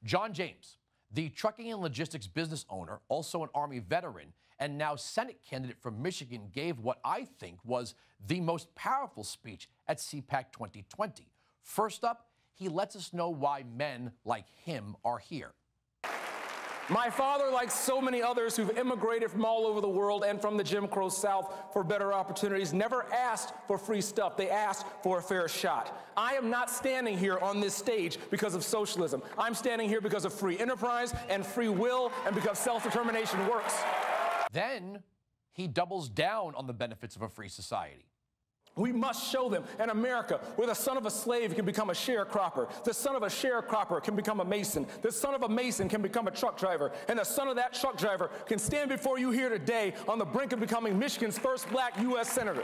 John James, the trucking and logistics business owner, also an Army veteran, and now Senate candidate from Michigan, gave what I think was the most powerful speech at CPAC 2020. First up, he lets us know why men like him are here. My father, like so many others who've immigrated from all over the world and from the Jim Crow South for better opportunities, never asked for free stuff. They asked for a fair shot. I am not standing here on this stage because of socialism. I'm standing here because of free enterprise and free will and because self-determination works. Then he doubles down on the benefits of a free society. We must show them an America where the son of a slave can become a sharecropper, the son of a sharecropper can become a mason, the son of a mason can become a truck driver, and the son of that truck driver can stand before you here today on the brink of becoming Michigan's first black U.S. Senator.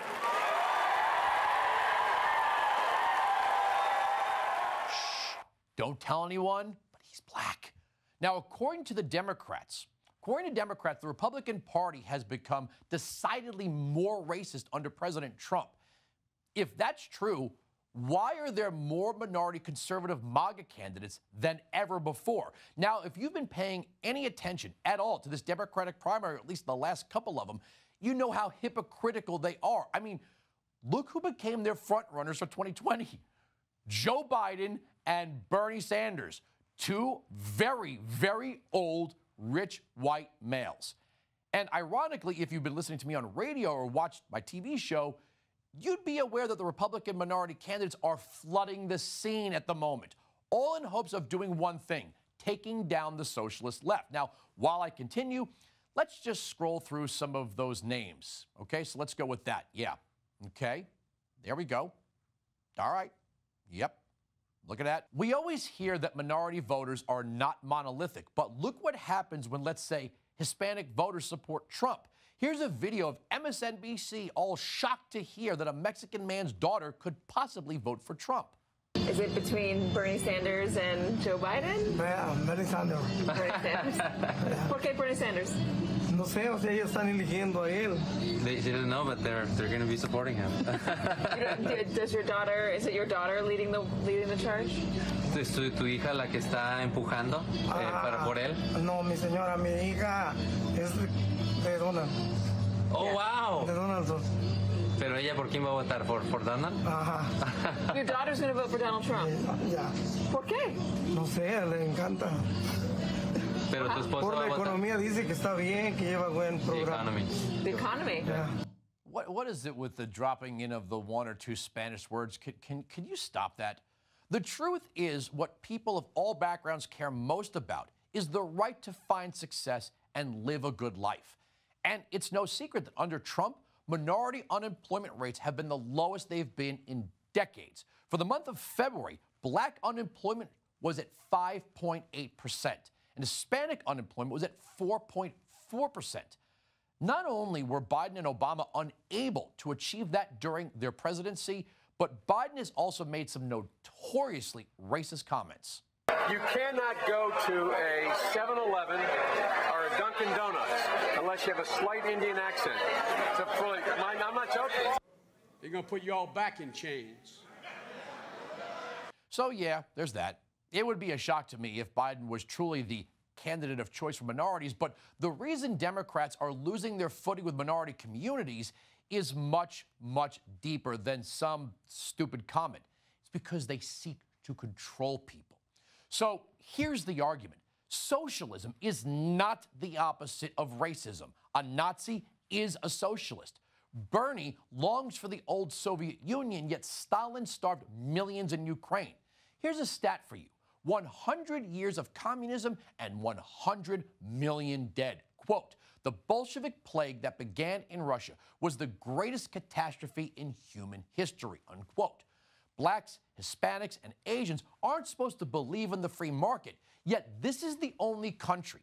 Shh, don't tell anyone, but he's black. Now, according to Democrats, the Republican Party has become decidedly more racist under President Trump. If that's true, why are there more minority conservative MAGA candidates than ever before? Now, if you've been paying any attention at all to this Democratic primary, or at least the last couple of them, you know how hypocritical they are. I mean, look who became their front runners for 2020. Joe Biden and Bernie Sanders, two very, very old, rich white males. And ironically, if you've been listening to me on radio or watched my TV show, you'd be aware that the Republican minority candidates are flooding the scene at the moment, all in hopes of doing one thing, taking down the socialist left. Now, while I continue, let's just scroll through some of those names. Okay, so let's go with that. Yeah, okay, there we go. All right, yep, look at that. We always hear that minority voters are not monolithic, but look what happens when, let's say, Hispanic voters support Trump. Here's a video of MSNBC all shocked to hear that a Mexican man's daughter could possibly vote for Trump. Is it between Bernie Sanders and Joe Biden? Bernie Sanders. Bernie Sanders. ¿Por qué Bernie Sanders? No sé, o sea, ellos están eligiendo a él. They didn't know, but they're going to be supporting him. Does your daughter? Is it your daughter leading the charge? ¿Es tu hija la que está empujando por él? No, mi señora, mi hija es de Donald. Oh, wow. De Donald. Pero ella, ¿por quién va a votar? ¿Por Donald? Ajá. Your daughter's going to vote for Donald Trump. Ya. ¿Por qué? No sé, le encanta. Pero tu esposo Por va la a votar. economía dice que está bien, que lleva buen programa. The economy. Yeah. What is it with the dropping in of the one or two Spanish words? Can you stop that? The truth is, what people of all backgrounds care most about is the right to find success and live a good life. And it's no secret that under Trump, minority unemployment rates have been the lowest they've been in decades. For the month of February, black unemployment was at 5.8%, and Hispanic unemployment was at 4.4%. Not only were Biden and Obama unable to achieve that during their presidency, but Biden has also made some notoriously racist comments. You cannot go to a 7-Eleven or a Dunkin' Donuts unless you have a slight Indian accent. I'm not joking. They're going to put you all back in chains. So, yeah, there's that. It would be a shock to me if Biden was truly the candidate of choice for minorities, but the reason Democrats are losing their footing with minority communities is much, much deeper than some stupid comment. It's because they seek to control people. So here's the argument. Socialism is not the opposite of racism. A Nazi is a socialist. Bernie longs for the old Soviet Union, yet Stalin starved millions in Ukraine. Here's a stat for you. 100 years of communism and 100 million dead. Quote, the Bolshevik plague that began in Russia was the greatest catastrophe in human history, unquote. Blacks, Hispanics, and Asians aren't supposed to believe in the free market, yet this is the only country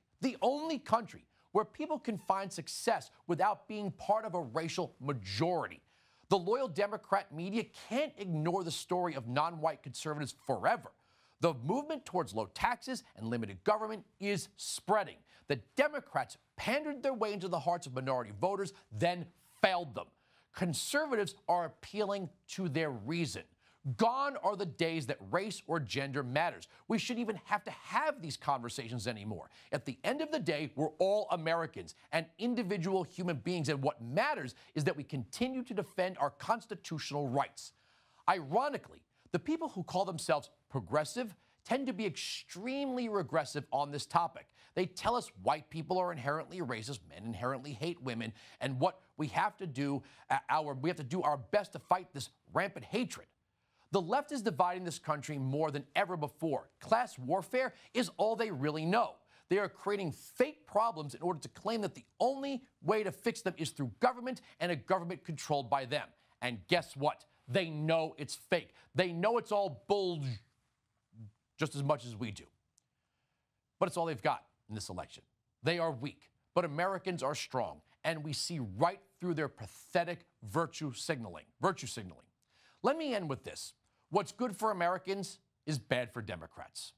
where people can find success without being part of a racial majority. The loyal Democrat media can't ignore the story of non-white conservatives forever. The movement towards low taxes and limited government is spreading. The Democrats pandered their way into the hearts of minority voters, then failed them. Conservatives are appealing to their reason. Gone are the days that race or gender matters. We shouldn't even have to have these conversations anymore. At the end of the day, we're all Americans and individual human beings, and what matters is that we continue to defend our constitutional rights. Ironically, the people who call themselves progressive tend to be extremely regressive on this topic. They tell us white people are inherently racist, men inherently hate women, and what we have to do, we have to do our best to fight this rampant hatred. The left is dividing this country more than ever before. Class warfare is all they really know. They are creating fake problems in order to claim that the only way to fix them is through government and a government controlled by them. And guess what? They know it's fake. They know it's all bull just as much as we do. But it's all they've got in this election. They are weak, but Americans are strong, and we see right through their pathetic virtue signaling. Let me end with this. What's good for Americans is bad for Democrats.